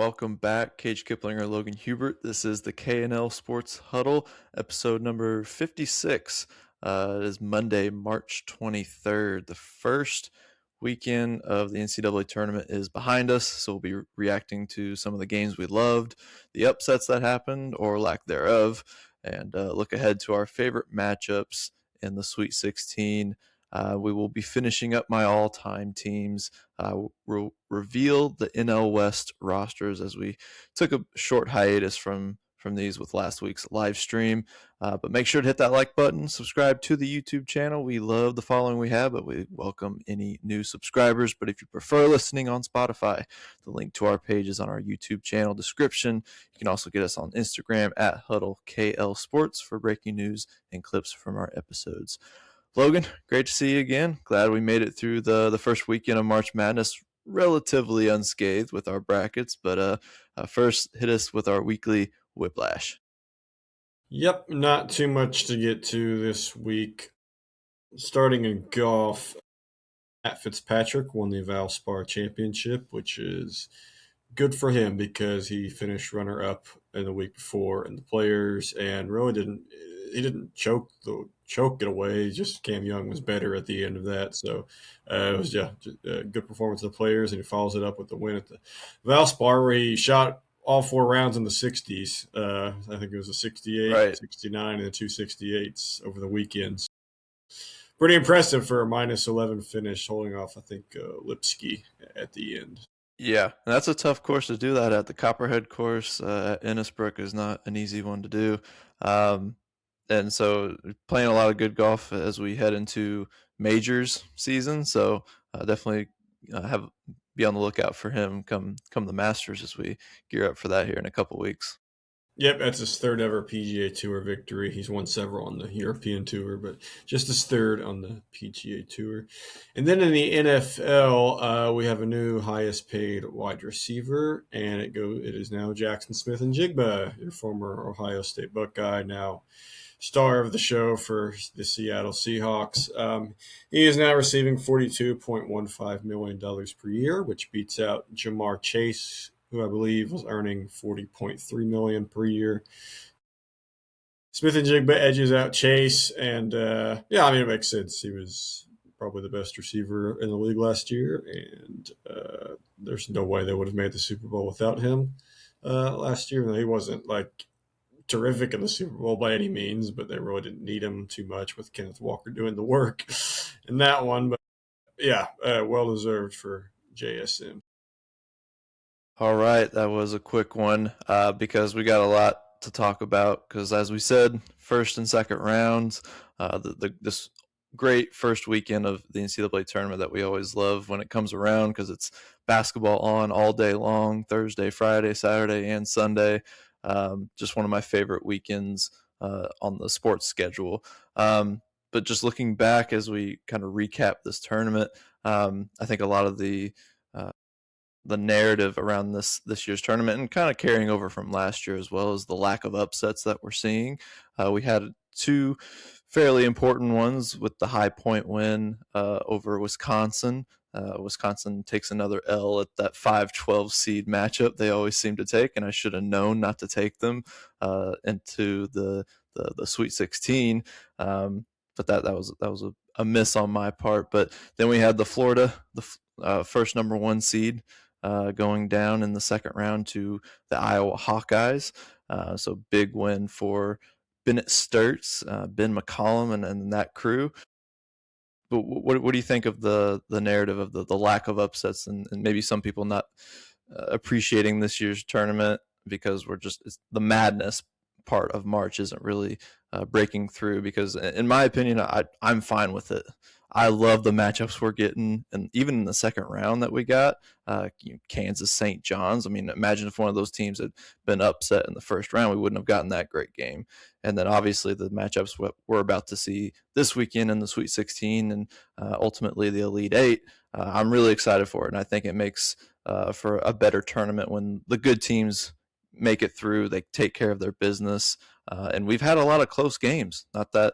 welcome back. Cage Kiplinger, Logan Hubert. This is the K&L Sports Huddle, episode number 56. It is Monday, March 23rd. The first weekend of the NCAA tournament is behind us, so we'll be reacting to some of the games we loved, the upsets that happened or lack thereof, and look ahead to our favorite matchups in the Sweet 16. We will be finishing up my all-time teams. We'll reveal the NL West rosters as we took a short hiatus from these with last week's live stream. But make sure to hit that like button, subscribe to the YouTube channel. We love the following we have, but we welcome any new subscribers. But if you prefer listening on Spotify, the link to our page is on our YouTube channel description. You can also get us on Instagram at HuddleKL Sports for breaking news and clips from our episodes. Logan, great to see you again. Glad we made it through the first weekend of March Madness relatively unscathed with our brackets. But first, hit us with our weekly Whiplash. Yep, not too much to get to this week. Starting in golf, Matt Fitzpatrick won the Valspar Championship, which is good for him because he finished runner-up in the week before in the Players and really didn't choke it away. Just Cam Young was better at the end of that. So it was just a good performance of the Players, and he follows it up with the win at the Valspar where he shot all four rounds in the 60s. I think it was a 68, Right. 69, and the 268s over the weekends. Pretty impressive for a -11 finish, holding off, I think, Lipsky at the end. Yeah, and that's a tough course to do that at. The Copperhead course at Innisbrook is not an easy one to do. And so playing a lot of good golf as we head into majors season. So definitely be on the lookout for him come the Masters as we gear up for that here in a couple weeks. Yep, that's his third ever PGA Tour victory. He's won several on the European Tour, but just his third on the PGA Tour. And then in the NFL, we have a new highest paid wide receiver, and it is now Jackson Smith and Jigba, your former Ohio State Buckeye, now star of the show for the Seattle Seahawks. He is now receiving $42.15 million per year, which beats out Jamar Chase, who I believe was earning $40.3 million per year. Smith and Jigba edges out Chase, and it makes sense. He was probably the best receiver in the league last year, and there's no way they would have made the Super Bowl without him last year. He wasn't like terrific in the Super Bowl by any means, but they really didn't need him too much with Kenneth Walker doing the work in that one. But yeah, well deserved for JSM. All right, that was a quick one because we got a lot to talk about. Because as we said, first and second rounds, this great first weekend of the NCAA tournament that we always love when it comes around because it's basketball on all day long, Thursday, Friday, Saturday, and Sunday. Just one of my favorite weekends on the sports schedule. But just looking back as we kind of recap this tournament, I think a lot of the narrative around this year's tournament and kind of carrying over from last year as well as the lack of upsets that we're seeing. We had two fairly important ones with the High Point win over Wisconsin. Wisconsin takes another L at that 5-12 seed matchup they always seem to take, and I should have known not to take them into the Sweet 16. But that was a miss on my part. But then we had the Florida, the first number one seed, going down in the second round to the Iowa Hawkeyes. So big win for Bennett Sturts, Ben McCollum, and that crew. But what do you think of the narrative of the lack of upsets and maybe some people not appreciating this year's tournament because the madness part of March isn't really breaking through? Because in my opinion, I'm fine with it. I love the matchups we're getting, and even in the second round that we got, Kansas, St. John's. I mean, imagine if one of those teams had been upset in the first round, we wouldn't have gotten that great game. And then obviously the matchups we're about to see this weekend in the Sweet 16 and ultimately the Elite Eight. I'm really excited for it, and I think it makes for a better tournament when the good teams make it through. They take care of their business, and we've had a lot of close games. Not that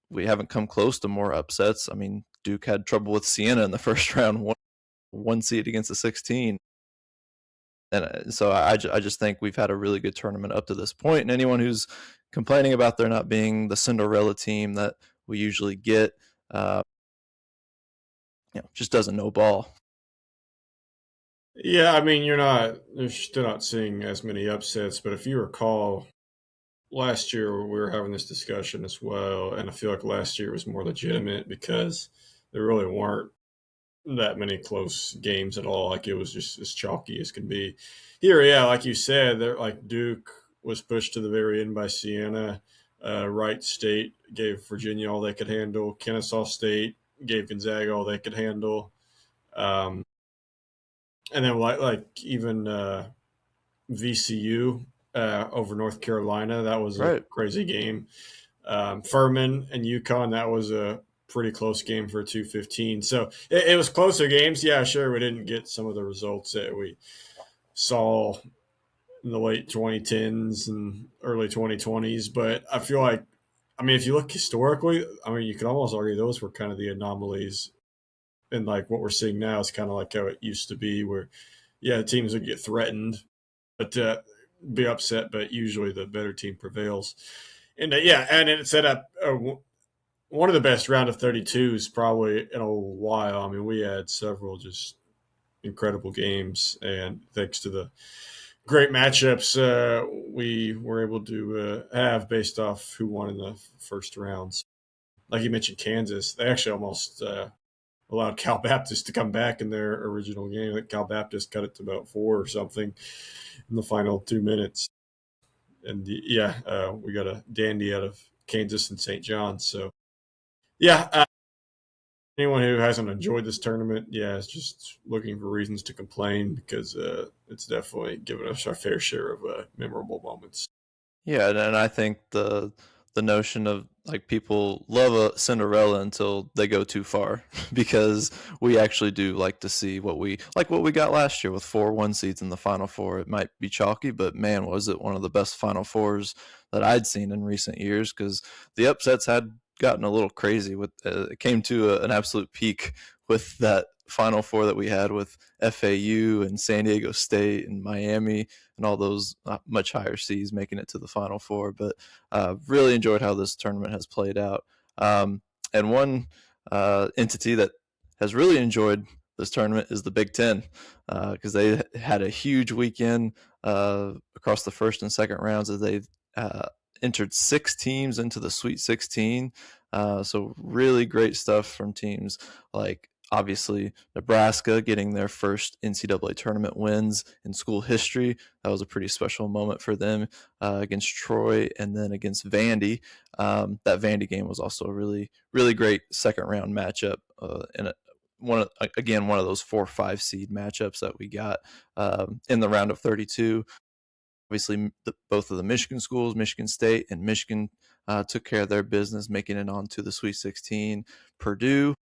we haven't come close to more upsets. I mean, Duke had trouble with Siena in the first round, one seed against the 16. and so I just think we've had a really good tournament up to this point. And anyone who's complaining about there not being the Cinderella team that we usually get, uh, just doesn't know ball. Yeah, I mean, you're still not seeing as many upsets, but if you recall, last year we were having this discussion as well, and I feel like last year was more legitimate because there really weren't that many close games at all. Like it was just as chalky as can be. Here, yeah, like you said, like Duke was pushed to the very end by Siena. Wright State gave Virginia all they could handle. Kennesaw State gave Gonzaga all they could handle. Um, and then like even VCU over North Carolina, that was a Right. crazy game. Furman and UConn, that was a pretty close game for 215. So it was closer games. Yeah, sure, we didn't get some of the results that we saw in the late 2010s and early 2020s, but I feel like, I mean, if you look historically, I mean, you could almost argue those were kind of the anomalies. And like what we're seeing now is kind of like how it used to be, where, yeah, teams would get threatened, but be upset, but usually the better team prevails. And yeah, and it set up one of the best round of 32s probably in a while. I mean, we had several just incredible games, and thanks to the great matchups we were able to have based off who won in the first rounds. Like you mentioned, Kansas, they actually almost allowed Cal Baptist to come back in their original game. Like Cal Baptist cut it to about 4 or something in the final 2 minutes. And yeah, we got a dandy out of Kansas and St. John's. So yeah, anyone who hasn't enjoyed this tournament, yeah, is just looking for reasons to complain because it's definitely given us our fair share of memorable moments. Yeah, and I think the notion of like people love a Cinderella until they go too far because we actually do like to see what we got last year with 4 1 seeds in the Final Four. It might be chalky, but man, was it one of the best Final Fours that I'd seen in recent years because the upsets had gotten a little crazy with it came to an absolute peak with that Final Four that we had with FAU and San Diego State and Miami and all those much higher seeds making it to the Final Four. But really enjoyed how this tournament has played out. And one entity that has really enjoyed this tournament is the Big Ten because they had a huge weekend across the first and second rounds as they entered 6 teams into the Sweet 16. So really great stuff from teams like obviously Nebraska getting their first NCAA tournament wins in school history. That was a pretty special moment for them against Troy and then against Vandy. That Vandy game was also a really, really great second round matchup and one of those 4 or 5 seed matchups that we got in the round of 32. Obviously, both of the Michigan schools, Michigan State and Michigan, took care of their business, making it onto the Sweet 16. Purdue,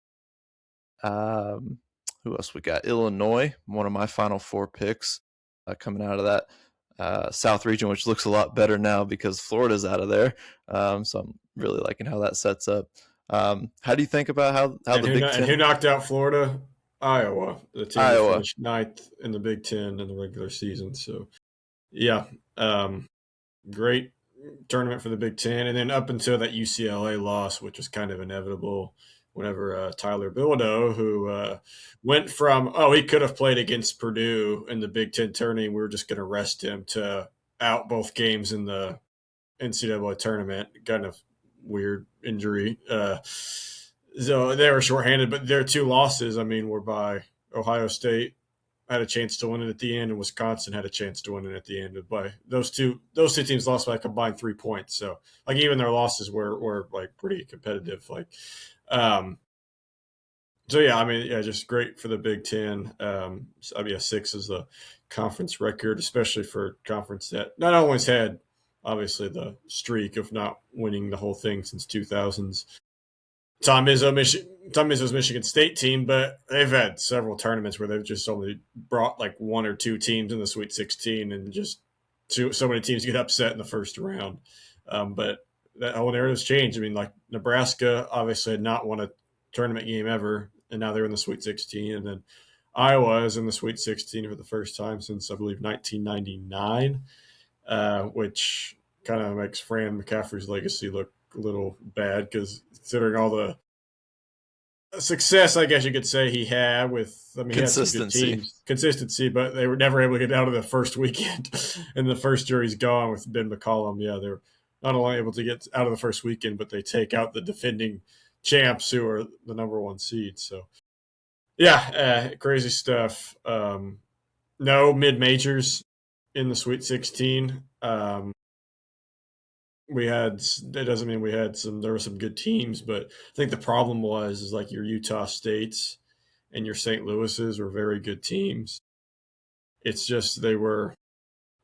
um, who else we got? Illinois, one of my Final Four picks coming out of that South region, which looks a lot better now because Florida's out of there. So I'm really liking how that sets up. How do you think about how And the Big who Ten, knocked out Florida? Iowa, the team that Iowa? finished ninth in the Big Ten in the regular season. So yeah, great tournament for the Big Ten, and then up until that UCLA loss, which was kind of inevitable. Whenever Tyler Bilodeau, who went from he could have played against Purdue in the Big Ten tourney, we were just going to rest him to out both games in the NCAA tournament. Kind of weird injury. So they were shorthanded, but their 2 losses, I mean, were by Ohio State had a chance to win it at the end, and Wisconsin had a chance to win it at the end. By those two teams lost by a combined 3 points. So like even their losses were like pretty competitive. Like um, so yeah, I mean yeah, just great for the Big Ten. So, I mean, yeah, 6 is the conference record, especially for a conference that not only has had obviously the streak of not winning the whole thing since 2000s. Tom Izzo's Michigan State team, but they've had several tournaments where they've just only brought like 1 or 2 teams in the Sweet 16, and just so many teams get upset in the first round. But that whole narrative's changed. I mean, like Nebraska obviously had not won a tournament game ever, and now they're in the Sweet 16, and then Iowa is in the Sweet 16 for the first time since, I believe, 1999, which kind of makes Fran McCaffrey's legacy look a little bad because considering all the success, I guess you could say he had with. I mean, he had some good Consistency. teams, consistency, but they were never able to get out of the first weekend. And the first year he's gone with Ben McCollum. Yeah, they're not only able to get out of the first weekend, but they take out the defending champs who are the number one seed. So yeah, crazy stuff. No mid majors in the Sweet 16. We had that doesn't mean we had some. There were some good teams, but I think the problem was is like your Utah States and your St. Louis's were very good teams. It's just they were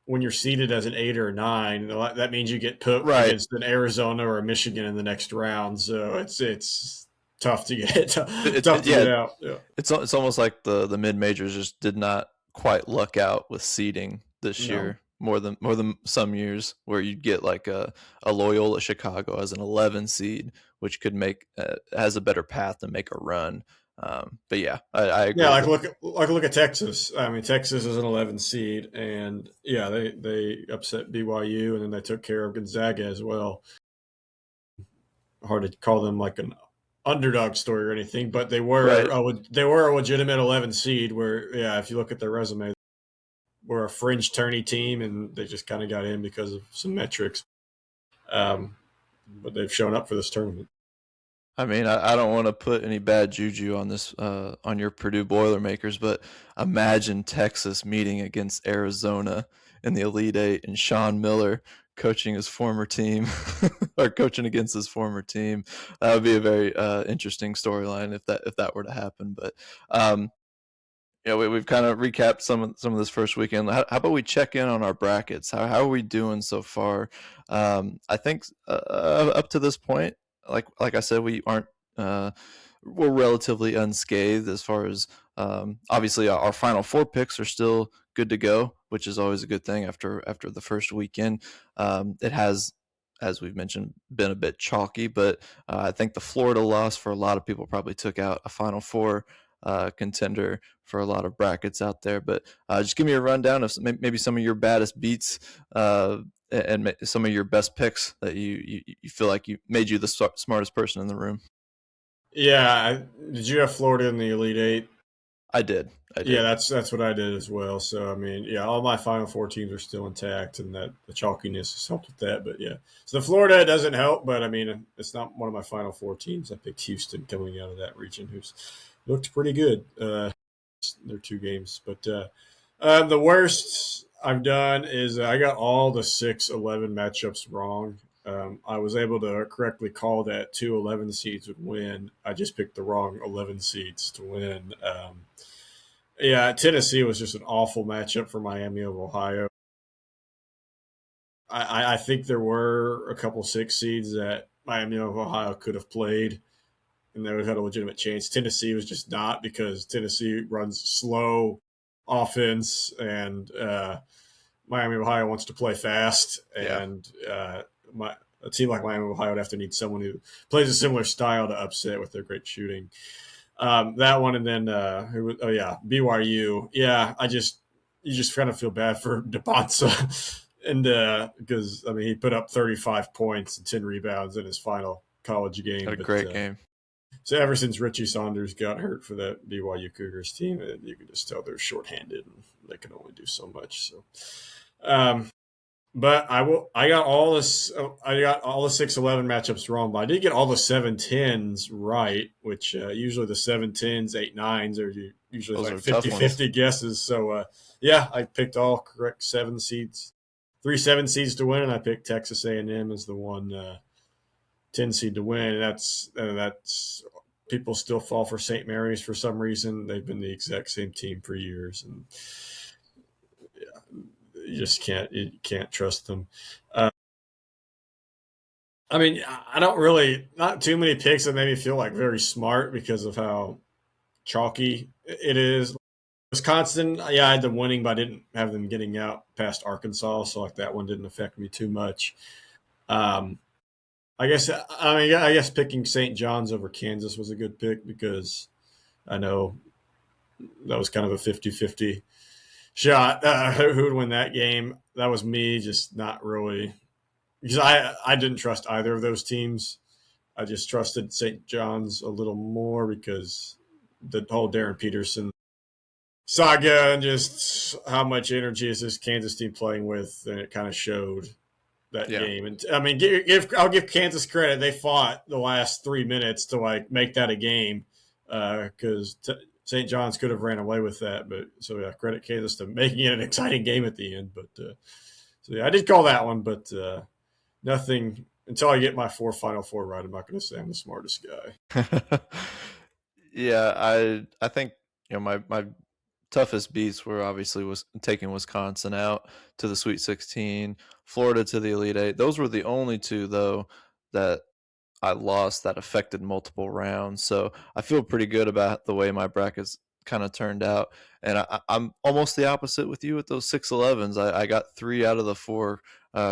when you're seeded as an 8 or 9, that means you get put Right. against an Arizona or a Michigan in the next round. So it's tough to get tough to get Yeah, out. Yeah. it's almost like the mid majors just did not quite luck out with seeding this No. year more than some years where you'd get like a Loyola Chicago as an 11 seed, which could make has a better path to make a run. But yeah, I Yeah, agree that. look at Texas. I mean, Texas is an 11 seed, and yeah, they upset BYU, and then they took care of Gonzaga as well. Hard to call them like an underdog story or anything, but Right. they were a legitimate 11 seed. Where yeah, if you look at their resume, we're a fringe tourney team, and they just kind of got in because of some metrics. Um, but they've shown up for this tournament. I mean, I don't want to put any bad juju on this on your Purdue Boilermakers, but imagine Texas meeting against Arizona in the Elite Eight and Sean Miller coaching his former team or coaching against his former team. That would be a very interesting storyline if that were to happen. But um, yeah, we've kind of recapped some of this first weekend. How about we check in on our brackets? How are we doing so far? I think up to this point, like I said, we aren't we're relatively unscathed as far as obviously our final four picks are still good to go, which is always a good thing after the first weekend. It has, as we've mentioned, been a bit chalky, but I think the Florida loss for a lot of people probably took out a final four contender for a lot of brackets out there. But just give me a rundown of maybe some of your baddest beats and some of your best picks that you feel like you made you the smartest person in the room. Yeah, did you have Florida in the Elite Eight? I did. I Yeah, did. that's what I did as well. So I mean, yeah, all my Final Four teams are still intact, and that the chalkiness has helped with that. But yeah, so the Florida doesn't help, but I mean, it's not one of my Final Four teams. I picked Houston coming out of that region, who's looked pretty good. Their 2 games, but the worst I've done is I got all the 6-11 matchups wrong. I was able to correctly call that 2 11 seeds would win. I just picked the wrong 11 seeds to win. Yeah, Tennessee was just an awful matchup for Miami of Ohio. I think there were a couple 6 seeds that Miami of Ohio could have played, and they would have had a legitimate chance. Tennessee was just not because Tennessee runs slow offense, and Miami of Ohio wants to play fast, Yeah. and a team like Miami of Ohio would have to need someone who plays a similar style to upset with their great shooting. That one, and then oh yeah, BYU. Yeah, you just kind of feel bad for DeBonsa, and because I mean he put up 35 points and 10 rebounds in his final college Had game, a but great game. so ever since Richie Saunders got hurt for that BYU Cougars team, you could just tell they're shorthanded and they can only do so much. So, um, but I will. I got all this. I got all the 6-11 matchups wrong, but I did get all the 7-10s right, which usually the 7-10s, 8-9s are usually Those like are tough ones. 50-50 guesses. So yeah, I picked all correct 7 seeds, 3 7 seeds to win, and I picked Texas A&M as the one 10 seed to win. And that's people still fall for St. Mary's for some reason. They've been the exact same team for years, and you can't trust them. Uh, I mean, I don't really not too many picks that made me feel like very smart because of how chalky it is. Wisconsin, yeah, I had them winning, but I didn't have them getting out past Arkansas, so like that one didn't affect me too much. Um, I guess picking St. John's over Kansas was a good pick because I know that was kind of a 50-50 shot. Who would win that game? That was me, just not really, because I didn't trust either of those teams. I just trusted St. John's a little more because the whole Darren Peterson saga and just how much energy is this Kansas team playing with, and it kind of showed that Yeah. game. And I mean, I'll give Kansas credit; they fought the last 3 minutes to like make that a game because St. John's could have ran away with that. But so yeah, credit Kansas to making it an exciting game at the end. But so yeah, I did call that one, but nothing until I get my Final Four right. I'm not going to say I'm the smartest guy. Yeah, I think my toughest beats were obviously was taking Wisconsin out to the Sweet 16, Florida to the Elite Eight. Those were the only two though that I lost that affected multiple rounds. So I feel pretty good about the way my brackets kind of turned out. And I'm almost the opposite with you with those 6-11s. I got 3 out of the 4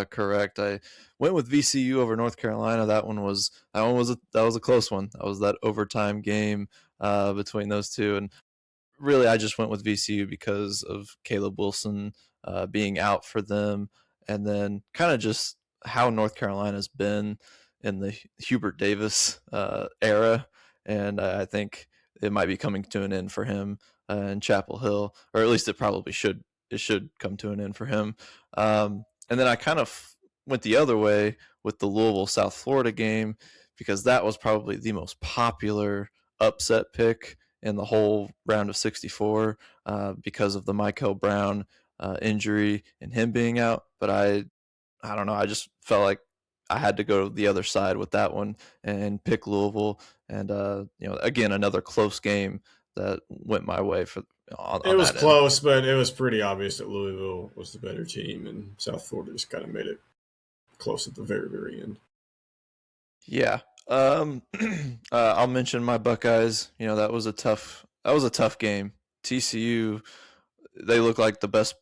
correct. I went with VCU over North Carolina. That was a close one. That was that overtime game between those two. And really, I just went with VCU because of Caleb Wilson being out for them, and then kind of just how North Carolina's been in the Hubert Davis era, and I think it might be coming to an end for him in Chapel Hill, or at least it probably should. It should come to an end for him. And then I kind of went the other way with the Louisville South Florida game because that was probably the most popular upset pick in the whole round of 64 because of the Michael Brown injury and him being out. But I don't know. I just felt like I had to go the other side with that one and pick Louisville. And again, another close game that went my way for It on was that end. close, but it was pretty obvious that Louisville was the better team, and South Florida just kind of made it close at the very, very end. Yeah. I'll mention my Buckeyes. That was a tough game. TCU, they look like the best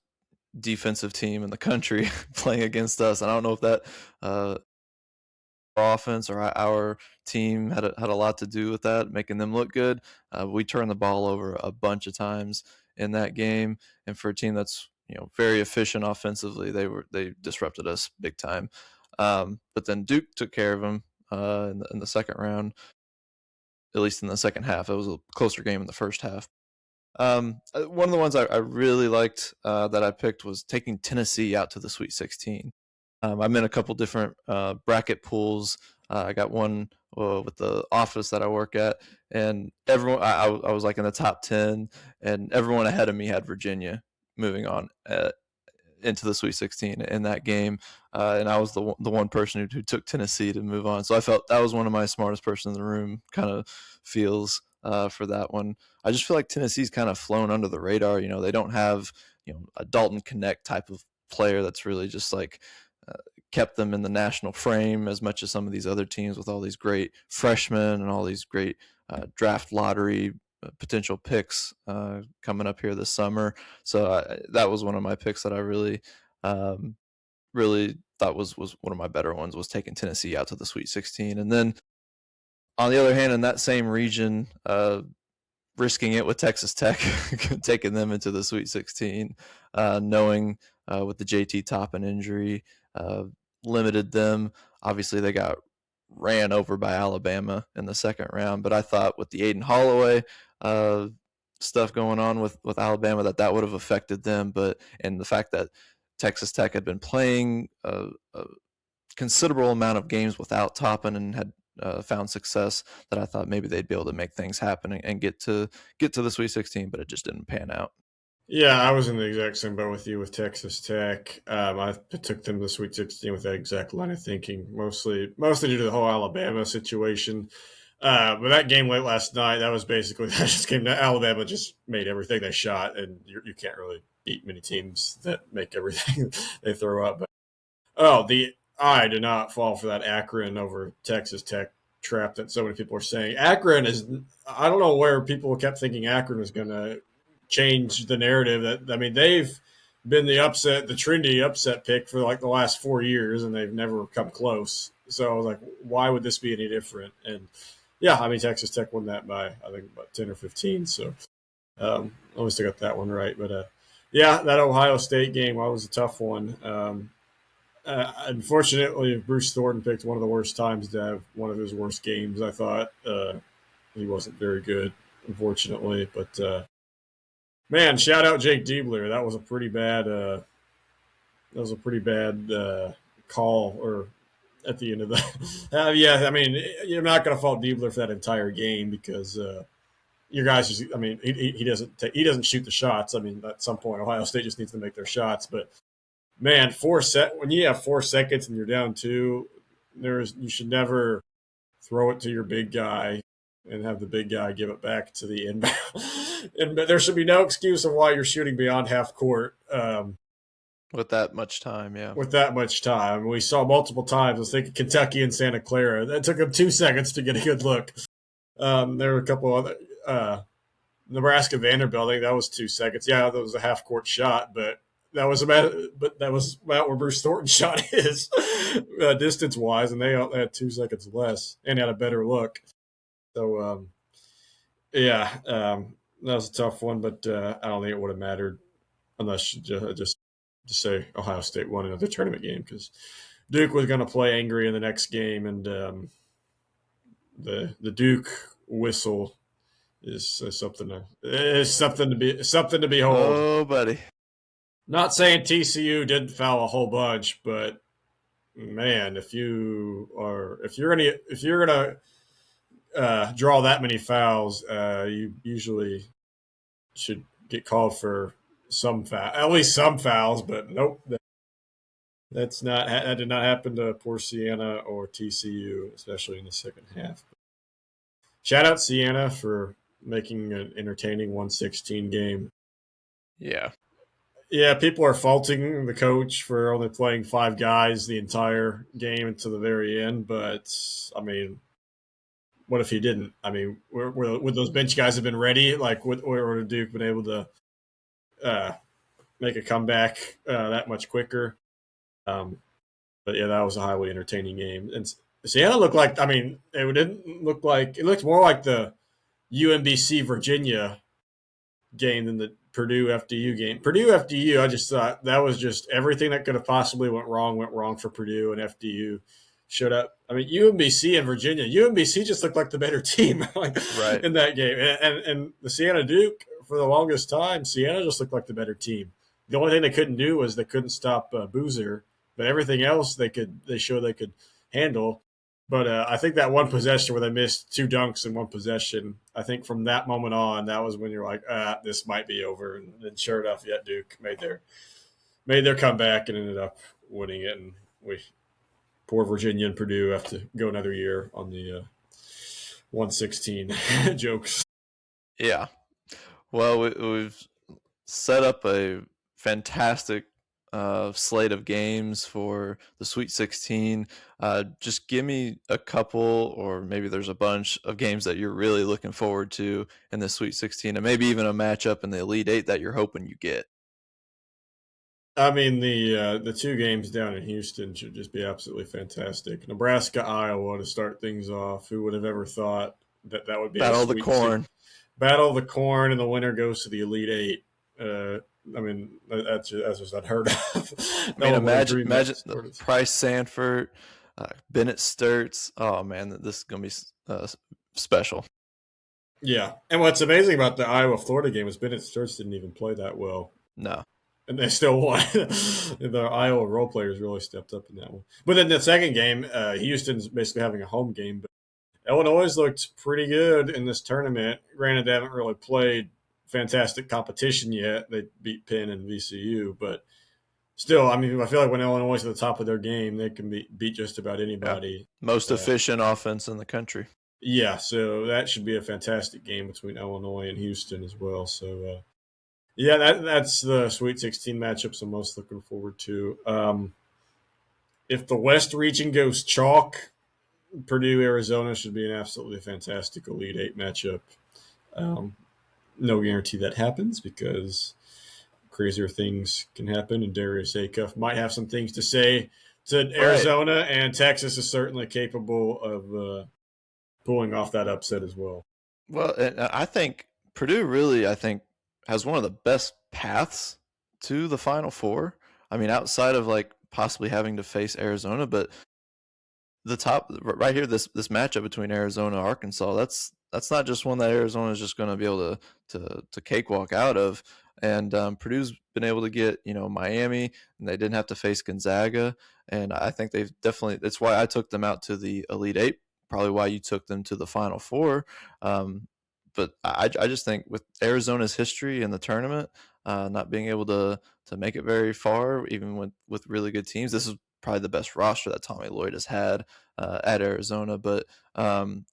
defensive team in the country playing against us. And I don't know if that uh, offense or our team had a lot to do with that, making them look good. We turned the ball over a bunch of times in that game, and for a team that's very efficient offensively, they disrupted us big time. But then Duke took care of them in the second round, at least in the second half. It was a closer game in the first half. One of the ones I really liked that I picked was taking Tennessee out to the Sweet 16. I'm in a couple different bracket pools. I got one with the office that I work at, and everyone I was like in the top 10, and everyone ahead of me had Virginia moving on into the Sweet 16 in that game, and I was the one person who took Tennessee to move on. So I felt that was one of my smartest person in the room kind of feels for that one. I just feel like Tennessee's kind of flown under the radar. They don't have a Dalton Connect type of player that's really just like uh, kept them in the national frame as much as some of these other teams with all these great freshmen and all these great draft lottery potential picks coming up here this summer. So that was one of my picks that I um, really thought was one of my better ones was taking Tennessee out to the Sweet 16. And then on the other hand, in that same region, risking it with Texas Tech, taking them into the Sweet 16, knowing with the JT Toppin injury, uh, limited them. Obviously, they got ran over by Alabama in the second round, but I thought with the Aiden Holloway uh, stuff going on with Alabama that would have affected them. But and the fact that Texas Tech had been playing a considerable amount of games without Toppin and had found success that I thought maybe they'd be able to make things happen and get to the Sweet 16, but it just didn't pan out. Yeah, I was in the exact same boat with you with Texas Tech. I took them to the Sweet 16 with that exact line of thinking, mostly due to the whole Alabama situation. But that game late last night, that was basically that just came to Alabama just made everything they shot, and you can't really beat many teams that make everything they throw up. But the I did not fall for that Akron over Texas Tech trap that so many people are saying. Akron is I don't know where people kept thinking Akron was going to change the narrative. That I mean they've been the trendy upset pick for like the last 4 years, and they've never come close. So I was like, why would this be any different? And yeah, I mean Texas Tech won that by I think about 10 or 15. So Almost got that one right, but yeah, that Ohio State game was a tough one. Unfortunately, Bruce Thornton picked one of the worst times to have one of his worst games. I thought he wasn't very good, unfortunately. But man, shout out Jake Diebler. That was a pretty bad. Call or at the end of the. Yeah, I mean, you're not going to fault Diebler for that entire game because your guys just. I mean, he doesn't shoot the shots. I mean, at some point, Ohio State just needs to make their shots, but man, when you have 4 seconds and you're down two, you should never throw it to your big guy and have the big guy give it back to the inbound. And there should be no excuse of why you're shooting beyond half court with that much time. Yeah, with that much time. We saw multiple times. I was thinking Kentucky and Santa Clara. That took them 2 seconds to get a good look. There were a couple other. Nebraska Vanderbilt, I think that was 2 seconds. Yeah, that was a half court shot, but that was about where Bruce Thornton shot his distance wise, and they had 2 seconds less and had a better look. So yeah, that was a tough one, but I don't think it would have mattered unless you just to say Ohio State won another tournament game because Duke was going to play angry in the next game, and the Duke whistle is something to behold. oh buddy. Not saying TCU didn't foul a whole bunch, but man, if you're gonna draw that many fouls, you usually should get called for at least some fouls. But nope, that did not happen to poor Siena or TCU, especially in the second half. Shout out Siena for making an entertaining 116 game. Yeah. Yeah, people are faulting the coach for only playing 5 guys the entire game until the very end. But I mean, what if he didn't? I mean, would those bench guys have been ready? Like, would Duke been able to uh, make a comeback that much quicker? But yeah, that was a highly entertaining game. And Siena looked like, I mean, it didn't look like, it looked more like the UMBC Virginia game than the Purdue FDU game. Purdue FDU, I just thought that was just everything that could have possibly went wrong for Purdue, and FDU showed up. I mean, UMBC and Virginia. UMBC just looked like the better team like, Right. in that game, and the Siena Duke for the longest time, Siena just looked like the better team. The only thing they couldn't do was they couldn't stop Boozer, but everything else they showed they could handle. But I think that one possession where they missed 2 dunks in one possession, I think from that moment on, that was when you're like, this might be over. And then sure enough, yeah, Duke made their comeback and ended up winning it. And poor Virginia and Purdue have to go another year on the 116 jokes. Yeah. Well, we've set up a fantastic slate of games for the Sweet 16. Just give me a couple, or maybe there's a bunch of games that you're really looking forward to in the Sweet 16, and maybe even a matchup in the Elite Eight that you're hoping you get. I mean, the 2 games down in Houston should just be absolutely fantastic. Nebraska, Iowa to start things off. Who would have ever thought that would be a Battle of the sweet Corn. Battle of the Corn, and the winner goes to the Elite Eight. I mean, that's just unheard of. I No mean, one would have dreamed that. imagine the Price Sanford, Bennett Sturts. Oh man, this is gonna be special. Yeah, and what's amazing about the Iowa Florida game is Bennett Sturts didn't even play that well, No. and they still won. The Iowa role players really stepped up in that one. But then the second game, Houston's basically having a home game, but Illinois looked pretty good in this tournament. Granted, they haven't really played fantastic competition yet. They beat Penn and VCU, but still, I mean, I feel like when Illinois is at the top of their game, they can beat just about Yeah. anybody. Most efficient offense in the country. Yeah, so that should be a fantastic game between Illinois and Houston as well. So, yeah, that's the Sweet 16 matchups I'm most looking forward to. If the West region goes chalk, Purdue, Arizona should be an absolutely fantastic Elite Eight matchup. No guarantee that happens because crazier things can happen, and Darius Acuff might have some things to say to Arizona, right. And Texas is certainly capable of pulling off that upset as well. Well, I think Purdue really, I think, has one of the best paths to the Final Four. I mean, outside of like possibly having to face Arizona, but the top right here, this matchup between Arizona and Arkansas, that's not just one that Arizona is just going to be able to cakewalk out of. And Purdue's been able to get Miami, and they didn't have to face Gonzaga, and I think they've definitely. That's why I took them out to the Elite Eight. Probably why you took them to the Final Four. But I just think with Arizona's history in the tournament, not being able to make it very far, even with really good teams, this is probably the best roster that Tommy Lloyd has had at Arizona. But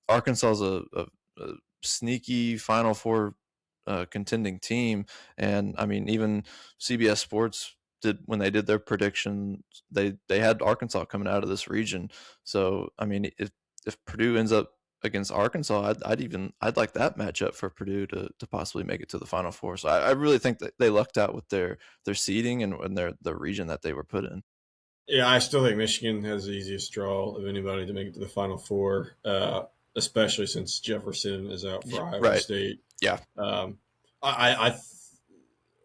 Arkansas is a sneaky Final Four contending team, and I mean even CBS Sports did when they did their predictions, they had Arkansas coming out of this region. So I mean if Purdue ends up against Arkansas, I'd like that matchup for Purdue to possibly make it to the Final Four. So I really think that they lucked out with their seeding and their the region that they were put in. Yeah, I still think Michigan has the easiest draw of anybody to make it to the Final Four, especially since Jefferson is out for Iowa Right. State. Yeah. Um, I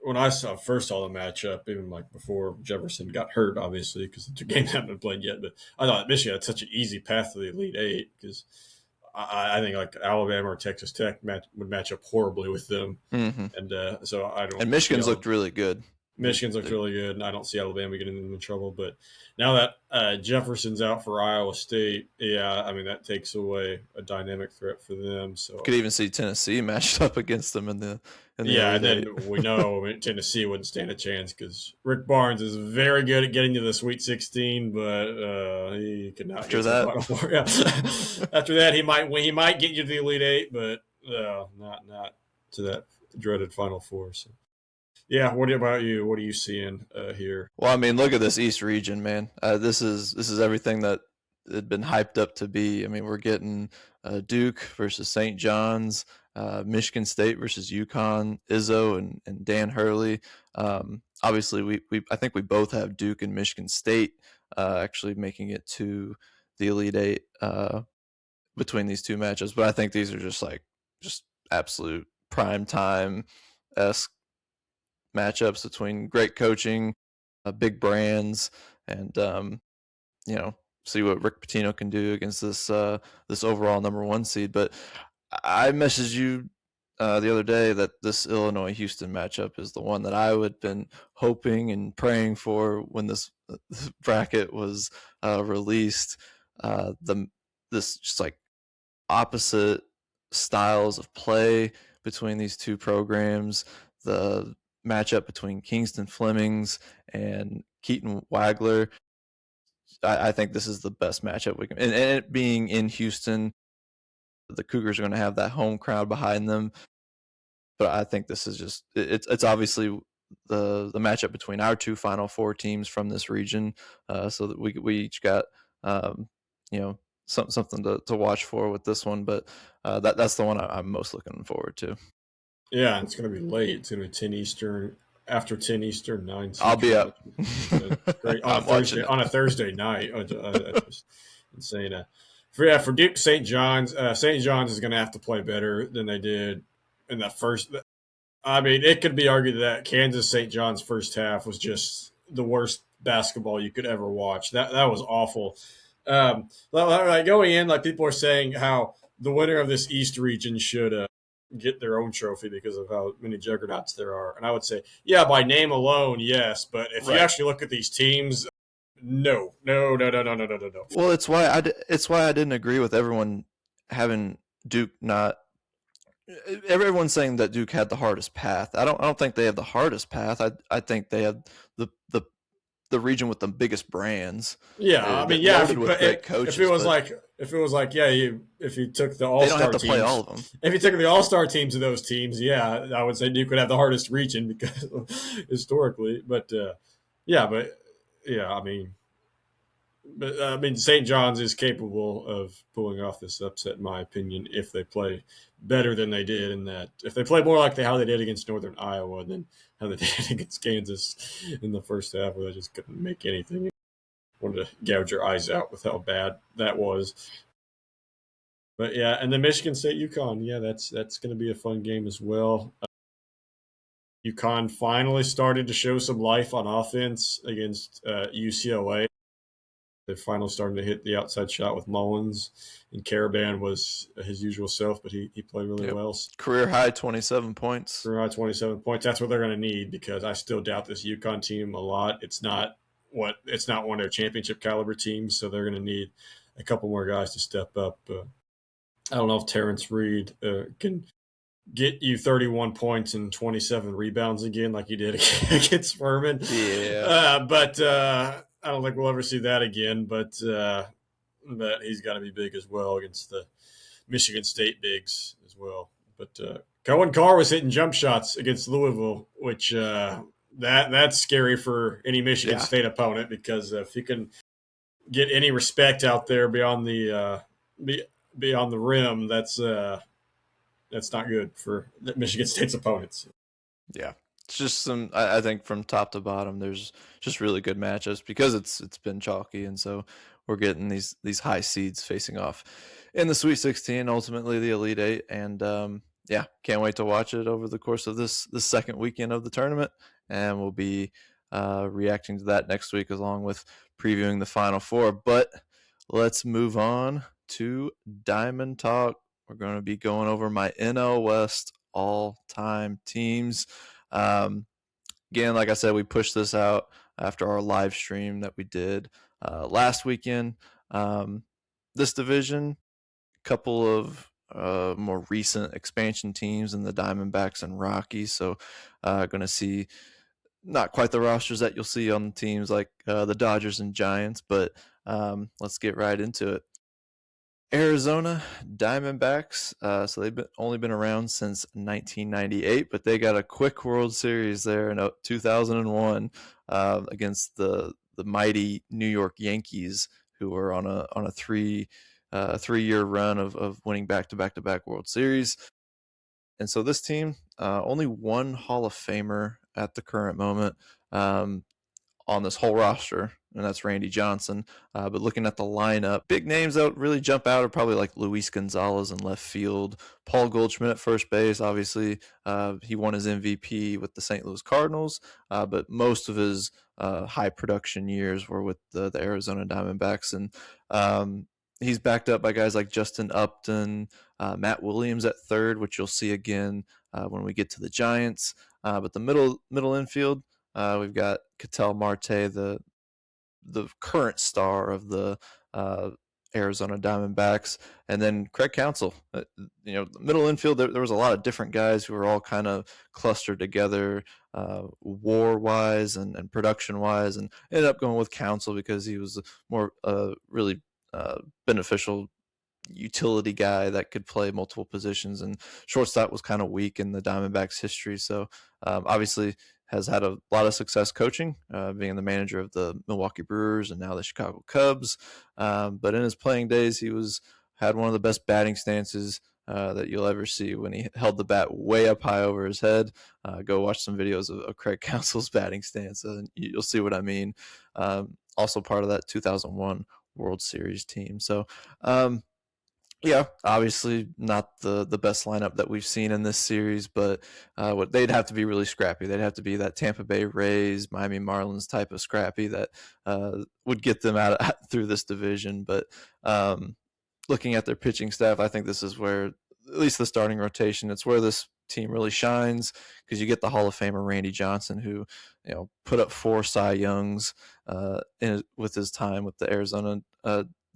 when I first saw the matchup, even like before Jefferson got hurt, obviously because the two games haven't been played yet, but I thought Michigan had such an easy path to the Elite Eight because I think like Alabama or Texas Tech would match up horribly with them, Hmm. and so I don't And see Michigan's looked really good. Michigan's looked They really good, and I don't see Alabama getting them in trouble. But now that Jefferson's out for Iowa State, yeah, I mean that takes away a dynamic threat for them. could So even see Tennessee matched up against them in the yeah, Elite and Eight. then we know Tennessee wouldn't stand a chance because Rick Barnes is very good at getting to the Sweet 16, but he could not After get to the that, Final Four. Yeah. After that, he might get you to the Elite Eight, but not to that dreaded Final Four. So yeah, what about you? What are you seeing here? well, I mean, look at this East region, man. This is everything that had been hyped up to be. I mean, we're getting Duke versus St. John's, Michigan State versus UConn, Izzo and Dan Hurley. Obviously, we I think we both have Duke and Michigan State actually making it to the Elite Eight between these two matches. But I think these are just absolute prime time esque matchups between great coaching, big brands, and you know see what Rick Pitino can do against this overall number one seed. But I messaged you the other day that this Illinois Houston matchup is the one that I would have been hoping and praying for when this bracket was released. The this just like opposite styles of play between these two programs. The matchup between Kingston Flemings and Keaton Wagler. I think this is the best matchup we can. And it being in Houston, the Cougars are going to have that home crowd behind them. But I think this is just it's obviously the matchup between our two Final Four teams from this region. So that we each got you know something to watch for with this one. But that's the one I'm most looking forward to. Yeah, it's going to be late. It's going to be 10 Eastern, after 10 Eastern, 9 I'll be Central, up. which is great on a I'm watching Thursday it. on a Thursday night. That's just insane. For Duke St. John's, St. John's is going to have to play better than they did in the first. I mean, it could be argued that Kansas St. John's first half was just the worst basketball you could ever watch. That was awful. Like going in, like people are saying how the winner of this East region should get their own trophy because of how many juggernauts there are. And I would say, yeah, by name alone, yes. But if you Right. actually look at these teams, no, no, no, no, no, no, no, no, no. Well, it's why I didn't agree with everyone having Duke not. Everyone's saying that Duke had the hardest path. I don't think they have the hardest path. I think they have the the the region with the biggest brands, Yeah, I mean, yeah. If loaded you with put great it, coaches, but if it was like, yeah, if you took the All they don't have Star to play all teams, of them. if you took the All Star teams of those teams, yeah, I would say Duke would have the hardest region because historically, but yeah, I mean, St. John's is capable of pulling off this upset, in my opinion, if they play better than they did. In that, if they play more like how they did against Northern Iowa than how they did against Kansas in the first half, where they just couldn't make anything, wanted to gouge your eyes out with how bad that was. But yeah, and the Michigan State UConn, yeah, that's going to be a fun game as well. UConn finally started to show some life on offense against UCLA. They're finally starting to hit the outside shot with Mullins, and Caravan was his usual self, but he played really Yep. well. Career high 27 points. Career high 27 points. That's what they're going to need because I still doubt this UConn team a lot. It's not one of their championship caliber teams, so they're going to need a couple more guys to step up. I don't know if Terrence Reed can get you 31 points and 27 rebounds again like he did against Furman. Yeah. But I don't think we'll ever see that again. But he's got to be big as well against the Michigan State bigs as well. But Cohen Carr was hitting jump shots against Louisville, which that's scary for any Michigan Yeah. State opponent because if you can get any respect out there beyond the rim, that's not good for Michigan State's opponents. Yeah. It's just I think from top to bottom, there's just really good matchups because it's been chalky, and so we're getting these high seeds facing off in the Sweet 16, ultimately the Elite Eight, and yeah, can't wait to watch it over the course of this second weekend of the tournament, and we'll be reacting to that next week along with previewing the Final Four. But let's move on to Diamond Talk. We're going to be going over my NL West all-time teams. Um, Again, like I said, we pushed this out after our live stream that we did last weekend. This division, a couple of more recent expansion teams in the Diamondbacks and Rockies. So, going to see not quite the rosters that you'll see on teams like the Dodgers and Giants, but let's get right into it. Arizona Diamondbacks. So they've only been around since 1998, but they got a quick World Series there in 2001 against the mighty New York Yankees, who were on a 3 year run of winning back to back to back World Series. And so this team, only one Hall of Famer at the current moment. On this whole roster, and that's Randy Johnson. But looking at the lineup, big names that really jump out are probably like Luis Gonzalez in left field, Paul Goldschmidt at first base. Obviously, he won his MVP with the St. Louis Cardinals, but most of his high production years were with the Arizona Diamondbacks. And he's backed up by guys like Justin Upton, Matt Williams at third, which you'll see again when we get to the Giants. But the middle infield, we've got Ketel Marte, the current star of the Arizona Diamondbacks, and then Craig Counsell. The middle infield, there was a lot of different guys who were all kind of clustered together, WAR-wise and production-wise, and ended up going with Counsell because he was more really beneficial utility guy that could play multiple positions, and shortstop was kind of weak in the Diamondbacks history. So obviously has had a lot of success coaching, being the manager of the Milwaukee Brewers and now the Chicago Cubs. But in his playing days, he had one of the best batting stances that you'll ever see when he held the bat way up high over his head. Go watch some videos of Craig Counsell's batting stance, and you'll see what I mean. Also part of that 2001 World Series team. So yeah, obviously not the best lineup that we've seen in this series, but what they'd have to be really scrappy. They'd have to be that Tampa Bay Rays, Miami Marlins type of scrappy that would get them out through this division. But looking at their pitching staff, I think this is where, at least the starting rotation, it's where this team really shines because you get the Hall of Famer Randy Johnson, who put up 4 Cy Youngs with his time with the Arizona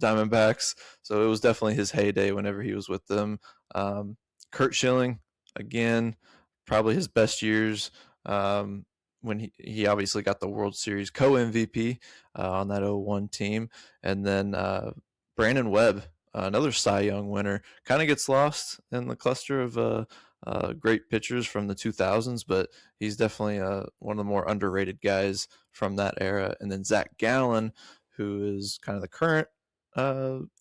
Diamondbacks. So it was definitely his heyday whenever he was with them. Kurt Schilling, again, probably his best years when he obviously got the World Series co-MVP on that 01 team. And then Brandon Webb, another Cy Young winner, kind of gets lost in the cluster of great pitchers from the 2000s, but he's definitely one of the more underrated guys from that era. And then Zach Gallen, who is kind of the current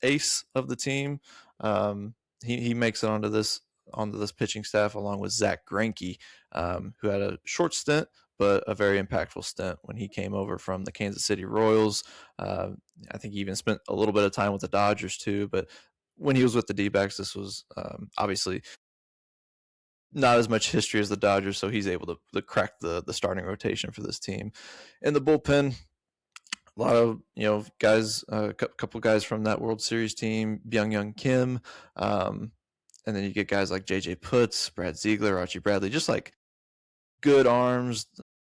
ace of the team. He makes it onto this pitching staff along with Zach Greinke, who had a short stint but a very impactful stint when he came over from the Kansas City Royals. I think he even spent a little bit of time with the Dodgers too, but when he was with the D-backs, this was obviously not as much history as the Dodgers, so he's able to crack the starting rotation for this team. In the bullpen, a lot of guys, a couple guys from that World Series team, Byung Young Kim, and then you get guys like J.J. Putz, Brad Ziegler, Archie Bradley, just like good arms,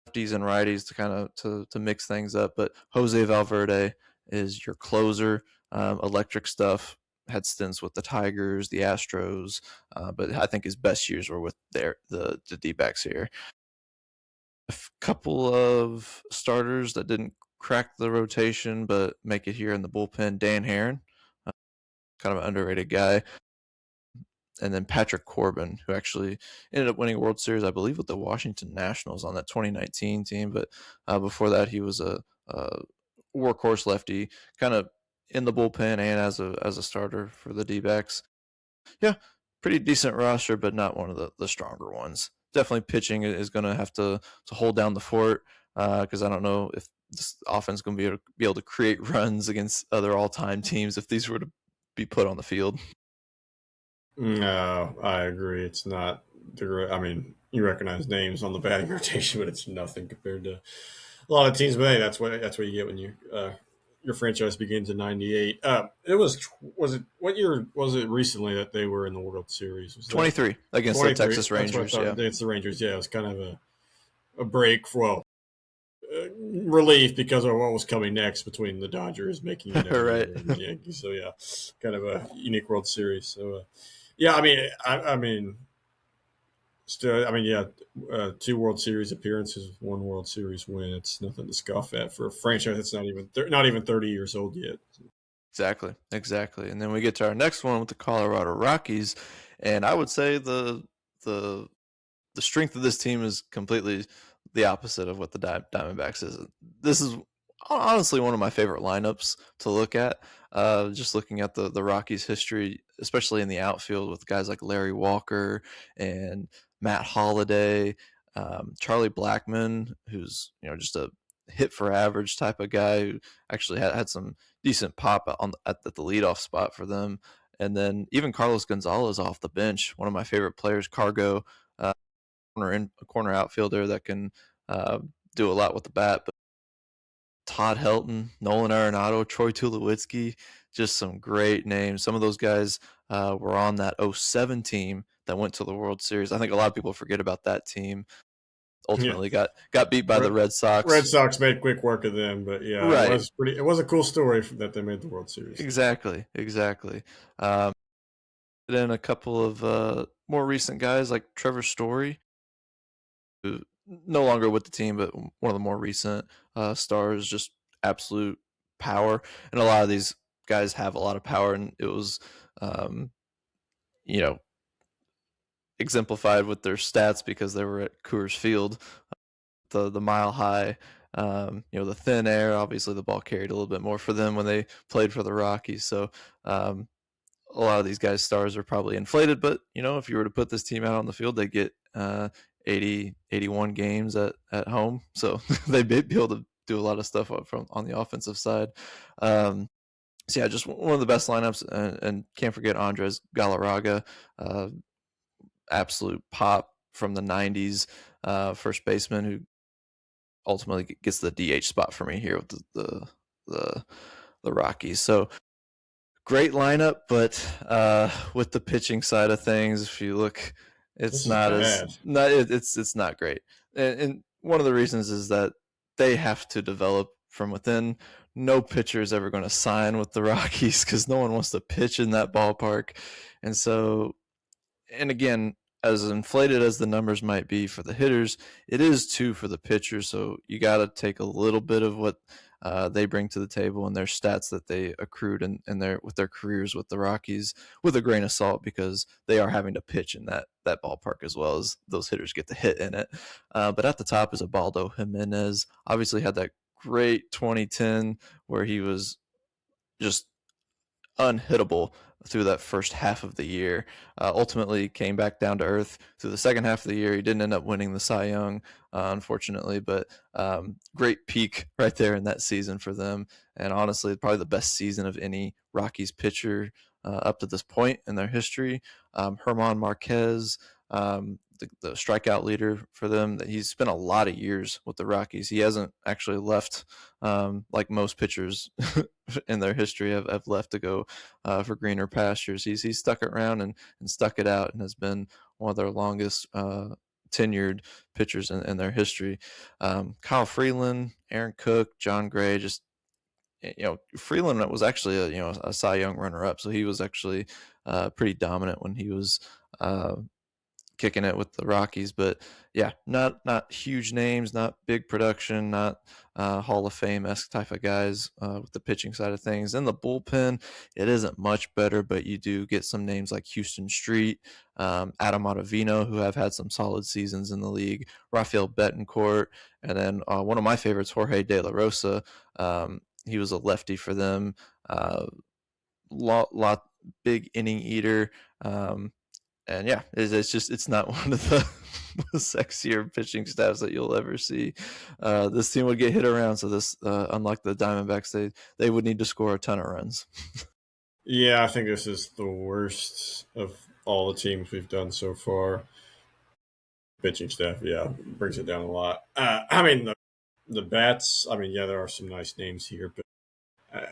lefties and righties to kind of to mix things up. But Jose Valverde is your closer, electric stuff. Had stints with the Tigers, the Astros, but I think his best years were with the D-backs here. A couple of starters that didn't crack the rotation but make it here in the bullpen. Dan Herron, uh, kind of an underrated guy, and then Patrick Corbin, who actually ended up winning a World Series, I believe, with the Washington Nationals on that 2019 team. But before that, he was a workhorse lefty, kind of in the bullpen and as a starter for the D-backs. Yeah, pretty decent roster, but not one of the stronger ones. Definitely pitching is going to have to hold down the fort because I don't know if this offense is going to be able to create runs against other all-time teams if these were to be put on the field. No, I agree. It's not. I mean, you recognize names on the batting rotation, but it's nothing compared to a lot of teams. But hey, that's what you get when your franchise begins in '98. Was it what year was it recently that they were in the World Series? Was that 23 against the 23? Texas That's what I Rangers. thought. Yeah, It's the Rangers. Yeah, it was kind of a break for relief because of what was coming next between the Dodgers making it every right. year and the Yankees. So yeah, kind of a unique World Series. So yeah, I mean, still, I mean, yeah, 2 World Series appearances, 1 World Series win. It's nothing to scoff at for a franchise that's not even 30 years old yet. Exactly. And then we get to our next one with the Colorado Rockies, and I would say the the strength of this team is completely the opposite of what the Diamondbacks is. This is honestly one of my favorite lineups to look at. Just looking at the Rockies' history, especially in the outfield with guys like Larry Walker and Matt Holliday, Charlie Blackmon, who's just a hit for average type of guy who actually had some decent pop at the leadoff spot for them. And then even Carlos Gonzalez off the bench, one of my favorite players, Cargo, a corner outfielder that can uh, do a lot with the bat. But Todd Helton, Nolan Arenado, Troy Tulowitzki, just some great names. Some of those guys were on that '07 team that went to the World Series. I think a lot of people forget about that team. Yeah, Ultimately got beat by the Red Red Sox. Sox made quick work of them, but yeah, it Right. was pretty. It was a cool story that they made the World Series. Exactly. Then a couple of more recent guys like Trevor Story, who no longer with the team, but one of the more recent stars, just absolute power. And a lot of these guys have a lot of power, and it was, um, you know, exemplified with their stats because they were at Coors Field, the mile high. The thin air. Obviously, the ball carried a little bit more for them when they played for the Rockies. So a lot of these guys' stars are probably inflated, but if you were to put this team out on the field, they get 81 games at home, so they'd be able to do a lot of stuff up from on the offensive side. So yeah, just one of the best lineups, and can't forget Andres Galarraga, uh, absolute pop from the '90s, first baseman who ultimately gets the DH spot for me here with the, the Rockies. So great lineup, but with the pitching side of things, if you look, it's This is not as bad. not it's not great. And one of the reasons is that they have to develop from within. No pitcher is ever going to sign with the Rockies because no one wants to pitch in that ballpark, and so and again, as inflated as the numbers might be for the hitters, it is too for the pitchers. So you got to take a little bit of what they bring to the table and their stats that they accrued in their with their careers with the Rockies with a grain of salt because they are having to pitch in that ballpark as well as those hitters get to hit in it. But at the top is Ubaldo Jimenez. Obviously had that great 2010 where he was just unhittable through that first half of the year. Ultimately, came back down to earth through the second half of the year. He didn't end up winning the Cy Young, unfortunately, but great peak right there in that season for them. And honestly, probably the best season of any Rockies pitcher up to this point in their history. Herman Marquez, the strikeout leader for them, that he's spent a lot of years with the Rockies. He hasn't actually left like most pitchers in their history have left to go for greener pastures. He's stuck around and stuck it out and has been one of their longest tenured pitchers in their history. Kyle Freeland, Aaron Cook, John Gray, just Freeland was actually a Cy Young runner up, so he was actually pretty dominant when he was uh, kicking it with the Rockies. But yeah, not huge names, not big production, not Hall of Fame esque type of guys with the pitching side of things. In the bullpen, it isn't much better, but you do get some names like Houston Street, Adam Ottavino, who have had some solid seasons in the league, Rafael Betancourt, and then one of my favorites, Jorge De La Rosa. He was a lefty for them. Lot big inning eater. And yeah, it's not one of the sexier pitching staffs that you'll ever see. This team would get hit around, so this unlike the Diamondbacks, they would need to score a ton of runs. Yeah, I think this is the worst of all the teams we've done so far. Pitching staff, yeah, brings it down a lot. I mean, the bats. I mean, yeah, there are some nice names here, but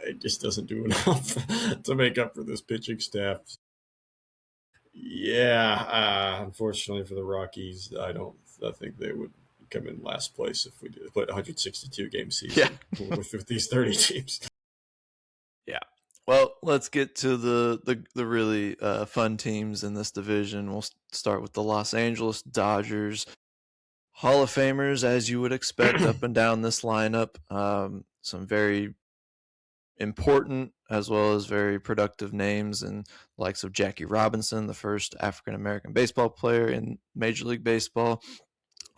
it just doesn't do enough to make up for this pitching staff. Yeah, unfortunately for the Rockies, I think they would come in last place if we did played 162 game Yeah, season with these 30 teams. yeah. Well, let's get to the really fun teams in this division. We'll start with the Los Angeles Dodgers. Hall of Famers, as you would expect, up and down this lineup. Some very important as well as very productive names, and likes of Jackie Robinson, the first African American baseball player in Major League Baseball.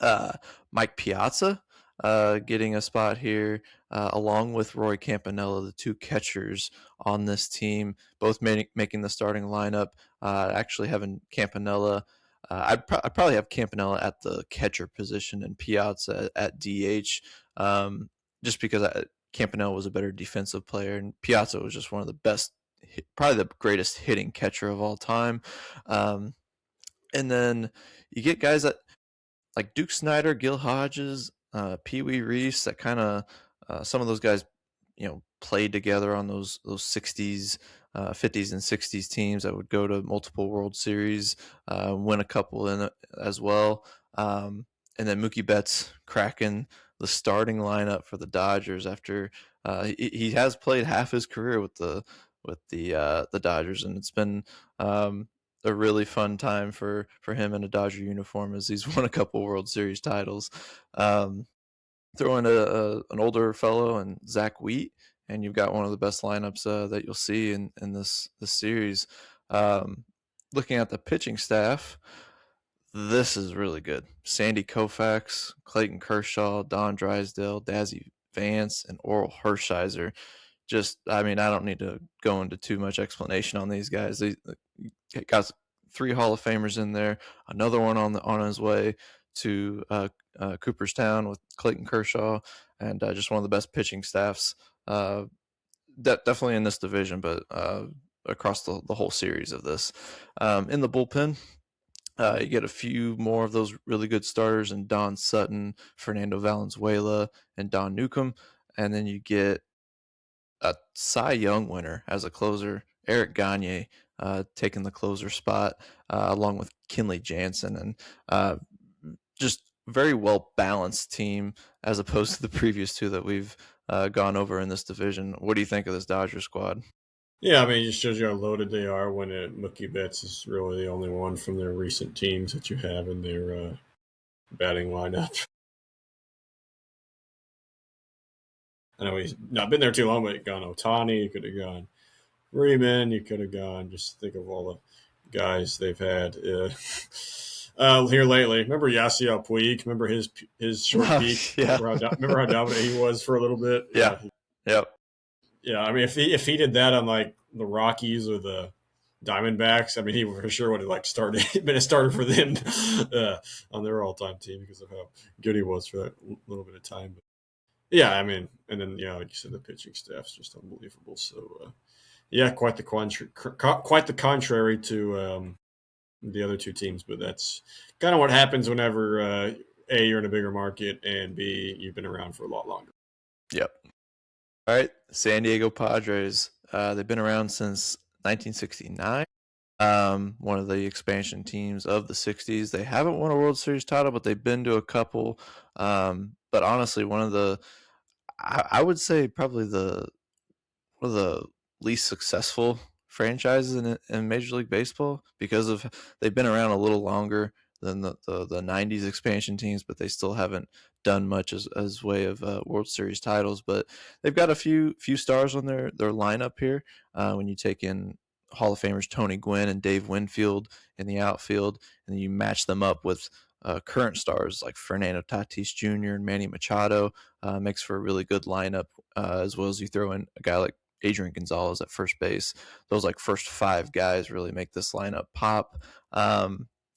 uh, Mike Piazza getting a spot here, along with Roy Campanella, the two catchers on this team, both making the starting lineup. Actually, having Campanella, I'd probably have Campanella at the catcher position and Piazza at DH, just because Campanella was a better defensive player, and Piazza was just one of the best, probably the greatest hitting catcher of all time. Um, and then you get guys that like Duke Snyder, Gil Hodges, Pee Wee Reese, that kind of some of those guys, played together on those '60s, '50s, and '60s teams that would go to multiple World Series, win a couple in it as well. And then Mookie Betts cracking the starting lineup for the Dodgers after he has played half his career with the Dodgers, and it's been a really fun time for him in a Dodger uniform as he's won a couple World Series titles. Um, Throw in an older fellow and Zach Wheat, and you've got one of the best lineups that you'll see in this series. Um, Looking at the pitching staff, this is really good. Sandy Koufax, Clayton Kershaw, Don Drysdale, Dazzy Vance, and Oral Hershiser. Just, I mean, I don't need to go into too much explanation on these guys. They got three Hall of Famers in there, another one on his way to Cooperstown with Clayton Kershaw, and just one of the best pitching staffs, definitely in this division, but across the whole series of this. In the bullpen, you get a few more of those really good starters in Don Sutton, Fernando Valenzuela, and Don Newcomb. And then you get a Cy Young winner as a closer, Eric Gagne, taking the closer spot, along with Kenley Jansen. And just very well balanced team as opposed to the previous two that we've gone over in this division. What do you think of this Dodger squad? Yeah, I mean, it just shows you how loaded they are when Mookie Betts is really the only one from their recent teams that you have in their batting lineup. I know he's not been there too long, but gone Otani, you could have gone Freeman, you could have gone. Just think of all the guys they've had here lately. Remember Yasiel Puig? Remember his short peak? Yeah. Remember how dominant he was for a little bit? Yeah. Yep. Yeah. I mean, if he did that on like the Rockies or the Diamondbacks, I mean, he for sure would have like been a starter for them on their all-time team because of how good he was for that little bit of time. But yeah, I mean, and then like you said, the pitching staff's just unbelievable. So Yeah, quite the contrary to the other two teams, but that's kind of what happens whenever A, you're in a bigger market, and B, you've been around for a lot longer. Yep. All right, San Diego Padres. They've been around since 1969. One of the expansion teams of the 60s. They haven't won a World Series title, but they've been to a couple. But honestly, I would say probably one of the least successful franchises in Major League Baseball because of they've been around a little longer than the 90s expansion teams, but they still haven't done much as way of World Series titles. But they've got a few stars on their lineup here. When you take in Hall of Famers Tony Gwynn and Dave Winfield in the outfield, and then you match them up with current stars like Fernando Tatis Jr. and Manny Machado, makes for a really good lineup. As well as you throw in a guy like Adrian Gonzalez at first base. Those like first five guys really make this lineup pop.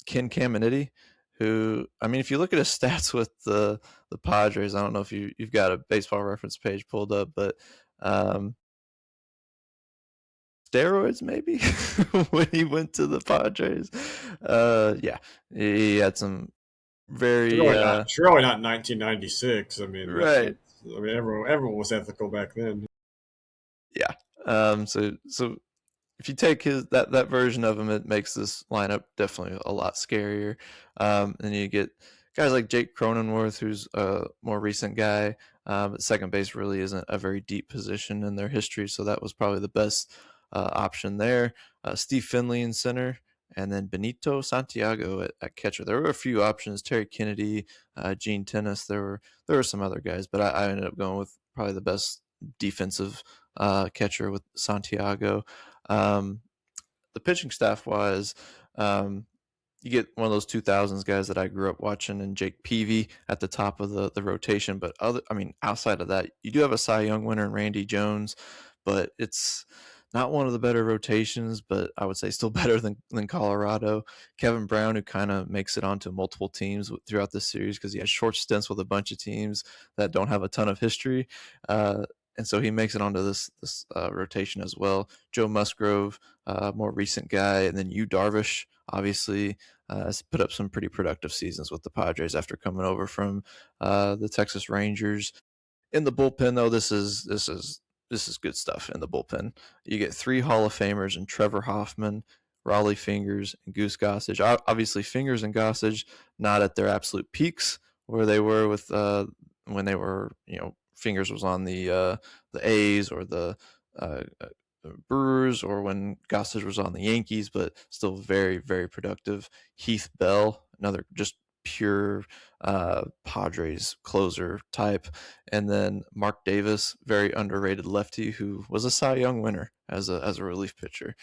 Ken Caminiti, who I mean, if you look at his stats with the Padres, I don't know if you've got a baseball reference page pulled up, but steroids maybe when he went to the Padres. Yeah, he had some very Surely not 1996. I mean, right. I mean, everyone was ethical back then. Yeah. So if you take that version of him, it makes this lineup definitely a lot scarier. And you get guys like Jake Cronenworth, who's a more recent guy. But second base really isn't a very deep position in their history, so that was probably the best option there. Steve Finley in center, and then Benito Santiago at catcher. There were a few options: Terry Kennedy, Gene Tennis. There were some other guys, but I ended up going with probably the best defensive catcher with Santiago. Um, the pitching staff wise, um, you get one of those 2000s guys that I grew up watching and Jake Peavy at the top of the rotation. But outside of that, you do have a Cy Young winner in Randy Jones, but it's not one of the better rotations, but I would say still better than Colorado. Kevin Brown, who kind of makes it onto multiple teams throughout this series because he has short stints with a bunch of teams that don't have a ton of history. And so he makes it onto this rotation as well. Joe Musgrove, more recent guy, and then Yu Darvish, obviously, has put up some pretty productive seasons with the Padres after coming over from the Texas Rangers. In the bullpen, though, this is good stuff. In the bullpen, you get three Hall of Famers and Trevor Hoffman, Raleigh Fingers, and Goose Gossage. Obviously, Fingers and Gossage not at their absolute peaks where they were with when they were, Fingers was on the A's or the Brewers, or when Gossage was on the Yankees, but still very, very productive. Heath Bell, another just pure Padres closer type. And then Mark Davis, very underrated lefty who was a Cy Young winner as a relief pitcher.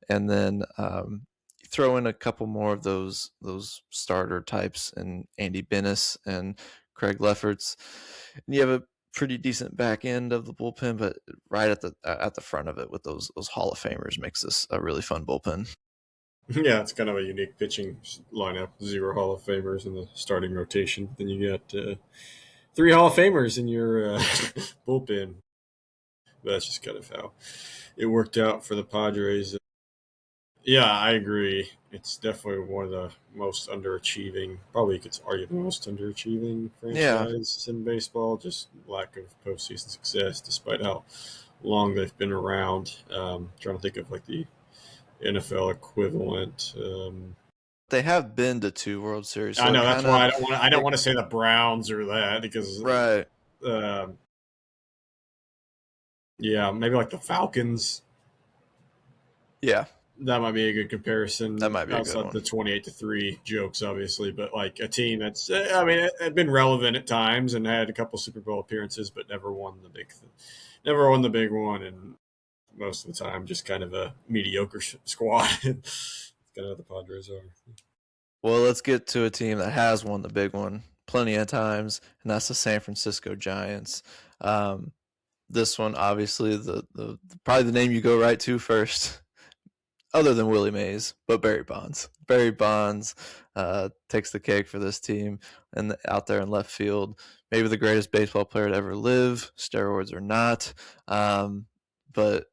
And then throw in a couple more of those starter types and Andy Bennis and Craig Lefferts, and you have a pretty decent back end of the bullpen, but right at the front of it with those Hall of Famers makes this a really fun bullpen. Yeah, it's kind of a unique pitching lineup. Zero Hall of Famers in the starting rotation. Then you got three Hall of Famers in your bullpen. That's just kind of how it worked out for the Padres. Yeah, I agree. It's definitely one of the most underachieving, probably you could argue the most underachieving Yeah, franchise in baseball. Just lack of postseason success, despite how long they've been around. Trying to think of like the NFL equivalent. they have been to two World Series, I so it know that's kind why of I don't it want to say the Browns or that because right. um, yeah, maybe like the Falcons. Yeah, That might be a good that comparison might be a good outside one. the 28-3 jokes, obviously, but like a team that's, I mean, it had been relevant at times and had a couple Super Bowl appearances, but never won the big one. And most of the time, just kind of a mediocre squad. It's kind of how the Padres are. Well, let's get to a team that has won the big one plenty of times, and that's the San Francisco Giants. Um, this one, obviously, the probably the name you go right to first, other than Willie Mays, but Barry Bonds. Barry Bonds takes the cake for this team, and out there in left field, maybe the greatest baseball player to ever live, steroids or not. But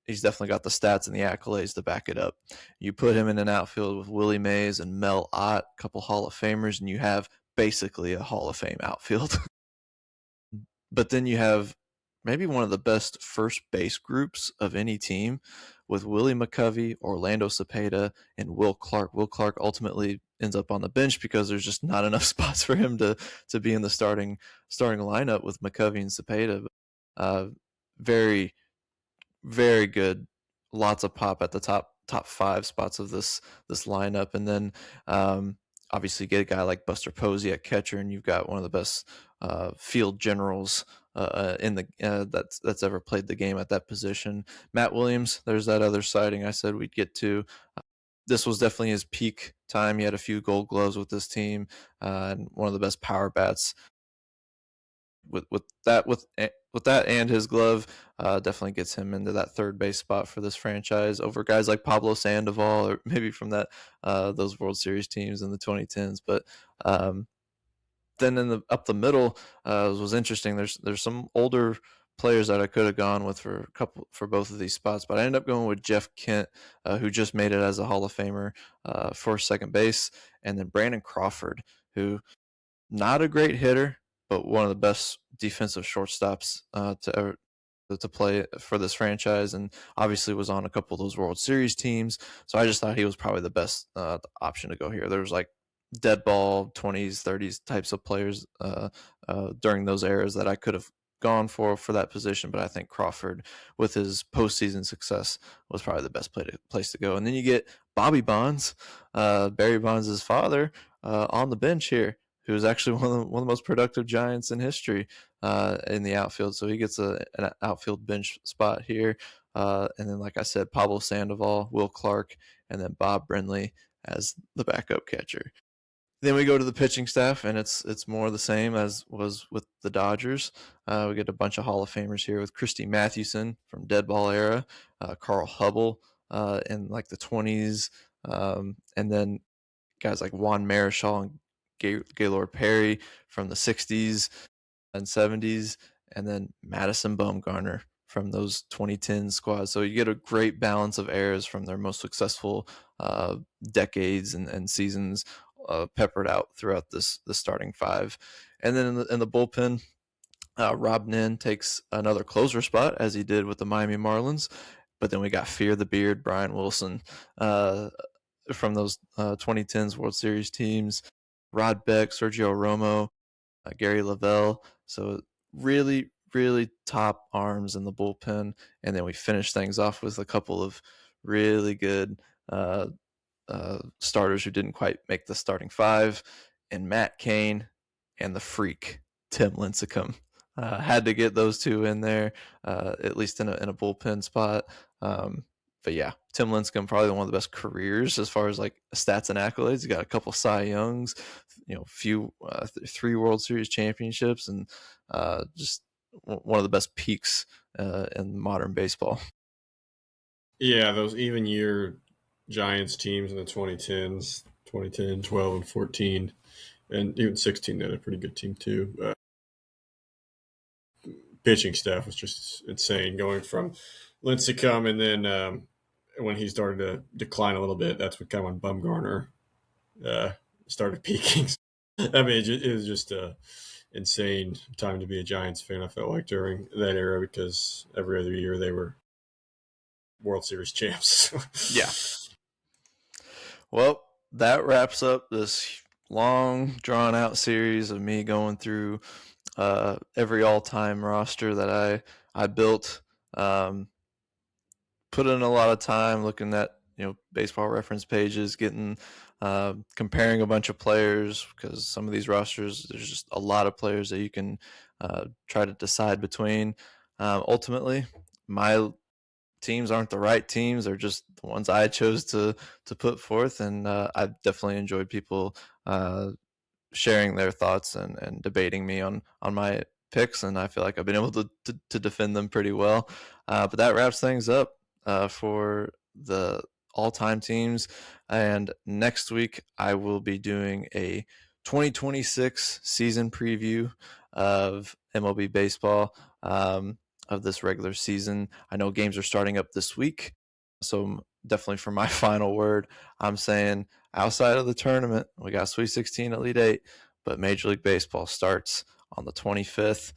he's definitely got the stats and the accolades to back it up. You put him in an outfield with Willie Mays and Mel Ott, a couple Hall of Famers, and you have basically a Hall of Fame outfield. But then you have maybe one of the best first base groups of any team with Willie McCovey, Orlando Cepeda, and Will Clark. Will Clark ultimately ends up on the bench because there's just not enough spots for him to be in the starting lineup with McCovey and Cepeda. Uh, very very good. Lots of pop at the top five spots of this lineup, and then obviously get a guy like Buster Posey at catcher, and you've got one of the best field generals in the that's ever played the game at that position. Matt Williams, there's that other sighting I said we'd get to. This was definitely his peak time. He had a few Gold Gloves with this team, and one of the best power bats with that and his glove, definitely gets him into that third base spot for this franchise over guys like Pablo Sandoval or maybe from that those World Series teams in the 2010s. But then in the up the middle was interesting. There's some older players that I could have gone with for both of these spots, but I ended up going with Jeff Kent, who just made it as a Hall of Famer for second base, and then Brandon Crawford, who not a great hitter, but one of the best defensive shortstops to play for this franchise, and obviously was on a couple of those World Series teams. So I just thought he was probably the best option to go here. There was like dead ball 20s, 30s types of players during those eras that I could have gone for that position, but I think Crawford, with his postseason success, was probably the best place to go. And then you get Bobby Bonds, Barry Bonds' father, on the bench here, who is actually one of the most productive Giants in history in the outfield. So he gets an outfield bench spot here. And then, like I said, Pablo Sandoval, Will Clark, and then Bob Brenly as the backup catcher. Then we go to the pitching staff, and it's more the same as was with the Dodgers. We get a bunch of Hall of Famers here with Christy Mathewson from Dead Ball era, Carl Hubble in like the 20s, and then guys like Juan Marichal and Gaylord Perry from the 60s and 70s, and then Madison Bumgarner from those 2010 squads. So you get a great balance of eras from their most successful decades and seasons peppered out throughout the starting five. And then in the bullpen, Rob Nin takes another closer spot as he did with the Miami Marlins. But then we got Fear the Beard, Brian Wilson, from those 2010s World Series teams, Rod Beck, Sergio Romo, Gary Lavelle. So really, really top arms in the bullpen. And then we finish things off with a couple of really good starters who didn't quite make the starting five, and Matt Cain and the freak Tim Lincecum. Had to get those two in there, at least in a bullpen spot. But yeah, Tim Lincecum probably one of the best careers as far as like stats and accolades. He got a couple Cy Youngs, few 3 World Series championships, and just one of the best peaks in modern baseball. Yeah, those even year Giants teams in the 2010s, 2010, 12, and 14, and even 16, they had a pretty good team too. Pitching staff was just insane, going from Lincecum, and then when he started to decline a little bit, that's what kind of when Bumgarner started peaking. I mean, it was just a insane time to be a Giants fan. I felt like during that era because every other year they were World Series champs. Yeah. Well, that wraps up this long, drawn out series of me going through every all-time roster that I built. Put in a lot of time looking at baseball reference pages, getting comparing a bunch of players, because some of these rosters there's just a lot of players that you can try to decide between. Ultimately, my teams aren't the right teams; they're just the ones I chose to put forth, and I definitely enjoyed people sharing their thoughts and debating me on my picks, and I feel like I've been able to defend them pretty well. But that wraps things up for the all-time teams. And next week I will be doing a 2026 season preview of MLB baseball. of this regular season. I know games are starting up this week, so definitely for my final word, I'm saying outside of the tournament, we got Sweet 16, Elite Eight, but Major League Baseball starts on the 25th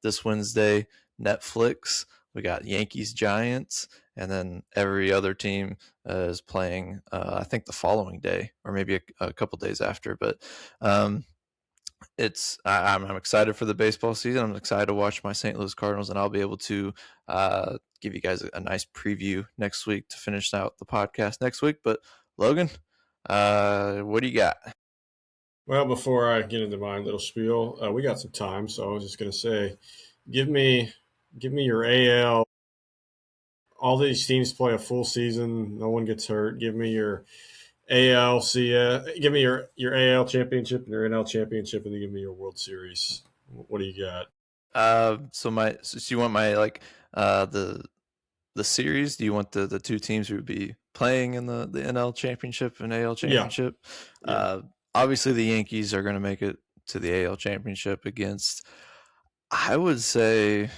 this Wednesday. Netflix. We got Yankees, Giants, and then every other team is playing. I think the following day, or maybe a couple days after. But um, I'm excited for the baseball season. I'm excited to watch my St. Louis Cardinals, and I'll be able to give you guys a nice preview next week to finish out the podcast next week. But Logan, what do you got? Well, before I get into my little spiel, we got some time, so I was just going to say, give me give me your AL. All these teams play a full season. No one gets hurt. Give me your ALCS. Give me your AL championship and your NL championship, and then give me your World Series. What do you got? So you want my like uh the the series? Do you want the two teams who would be playing in the NL championship and AL Yeah, championship? yeah. Obviously the Yankees are going to make it to the AL championship against, I would say,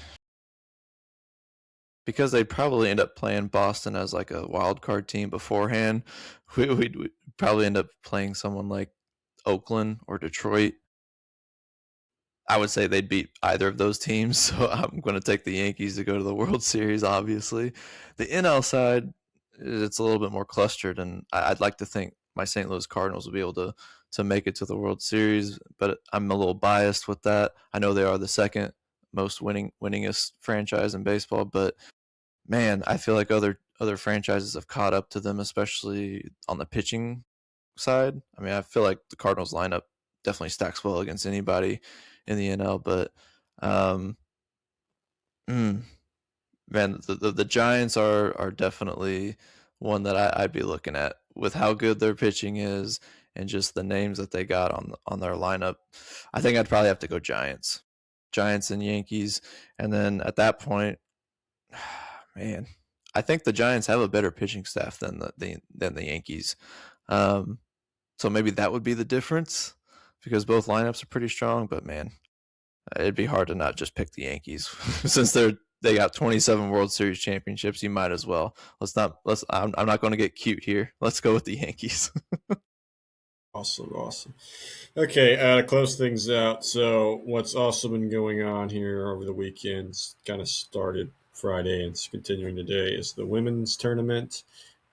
because they probably end up playing Boston as like a wild card team beforehand. We'd probably end up playing someone like Oakland or Detroit. I would say they'd beat either of those teams, so I'm going to take the Yankees to go to the World Series. Obviously, the NL side, it's a little bit more clustered, and I'd like to think my St. Louis Cardinals will be able to make it to the World Series, but I'm a little biased with that. I know they are the second most winningest franchise in baseball, but man, I feel like other franchises have caught up to them, especially on the pitching side. I mean, I feel like the Cardinals lineup definitely stacks well against anybody in the NL, but um, mm, man, the Giants are definitely one that I'd be looking at with how good their pitching is and just the names that they got on their lineup. I think I'd probably have to go Giants and Yankees, and then at that point, man, I think the Giants have a better pitching staff than the Yankees. Um, so maybe that would be the difference because both lineups are pretty strong. But man, it'd be hard to not just pick the Yankees since they got 27 World Series championships. You might as well. Let's not. Let's. I'm not going to get cute here. Let's go with the Yankees. Awesome, awesome. Okay, to close things out. So, what's also been going on here over the weekends? Kind of started Friday and it's continuing today. Is the women's tournament,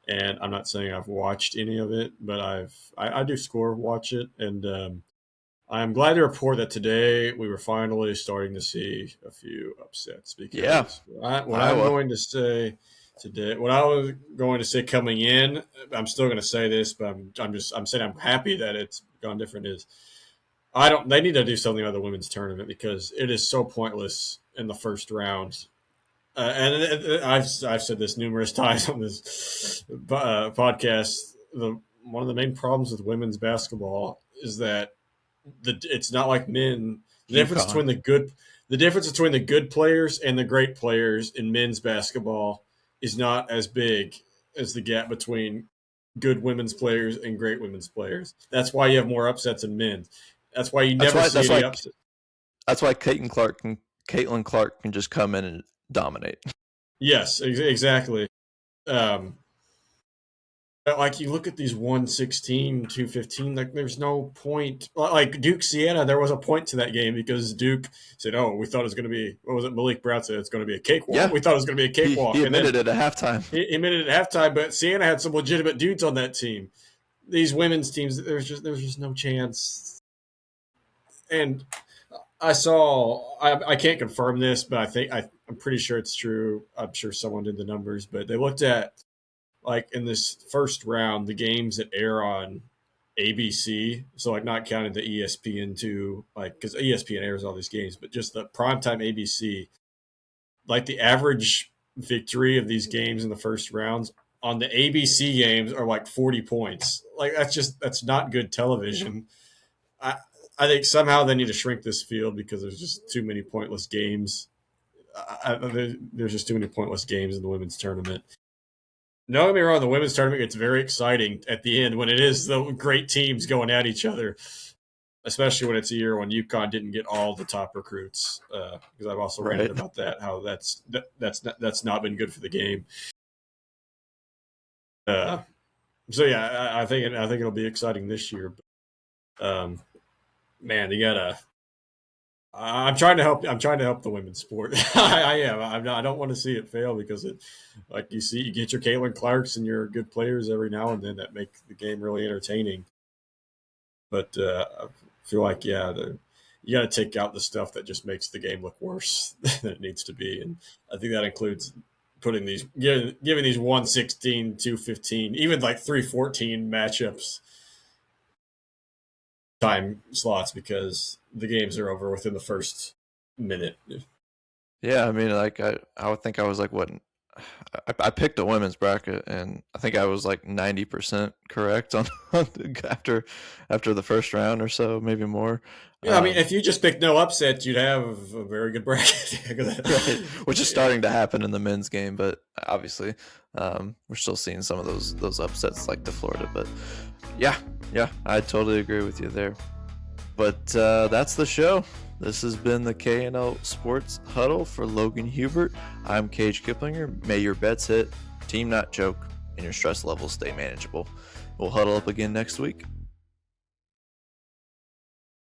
and I'm not saying I've watched any of it, but I do score watch it, and I'm glad to report that today we were finally starting to see a few upsets Yeah, because what I'm Iowa. going to say today, what I was going to say coming in, I'm still going to say this, but I'm saying I'm happy that it's gone different. Is I don't they need to do something about the women's tournament because it is so pointless in the first round. I've said this numerous times on this podcast. One of the main problems with women's basketball is that it's not like men. The difference UConn. between the difference between the good players and the great players in men's basketball is not as big as the gap between good women's players and great women's players. That's why you have more upsets in men. That's why you That's never why. see That's any why. upsets. That's why Caitlin Clark can just come in and dominate. Yes, exactly. Um, like you look at these 116, 215, like there's no point. Like Duke Siena, there was a point to that game because Duke said, "Oh, we thought it was going to be what was it?" Malik Brown said it's going to be a cakewalk. Yeah, We thought it was going to be a he cakewalk, and then admitted it at halftime. he admitted at halftime. But Siena had some legitimate dudes on that team. These women's teams, there's just no chance. And I can't confirm this, but I'm pretty sure it's true. I'm sure someone did the numbers, but they looked at like in this first round, the games that air on ABC, so like not counting the ESPN two, like because ESPN airs all these games, but just the primetime ABC, like the average victory of these games in the first rounds on the ABC games are like 40 points. Like that's not good television. I I think somehow they need to shrink this field because there's just too many pointless games. There's just too many pointless games in the women's tournament. Don't get me wrong, the women's tournament gets very exciting at the end when it is the great teams going at each other. especially when it's a year when UConn didn't get all the top recruits. Because I've also ranted Right. about that, how that's not been good for the game. Uh, so yeah, I think it'll be exciting this year. But, man, you gotta. I'm trying to help. I'm trying to help the women's sport. I am. I don't want to see it fail because it, like you see, you get your Caitlin Clarks and your good players every now and then that make the game really entertaining. But I feel like you got to take out the stuff that just makes the game look worse than it needs to be, and I think that includes putting these giving these 116, 215, even like 314 matchups time slots because the games are over within the first minute. Yeah, I mean, like I would think I was like what I picked a women's bracket, and I think I was like 90% correct on after the first round or so, maybe more. Yeah, I mean, Um, if you just picked no upset, you'd have a very good bracket. right, which is starting to happen in the men's game, but obviously, we're still seeing some of those upsets like the Florida. But yeah, yeah, I totally agree with you there. But that's the show. This has been the K&L Sports Huddle for Logan Hubert. I'm Cage Kiplinger. May your bets hit, team not choke, and your stress levels stay manageable. We'll huddle up again next week.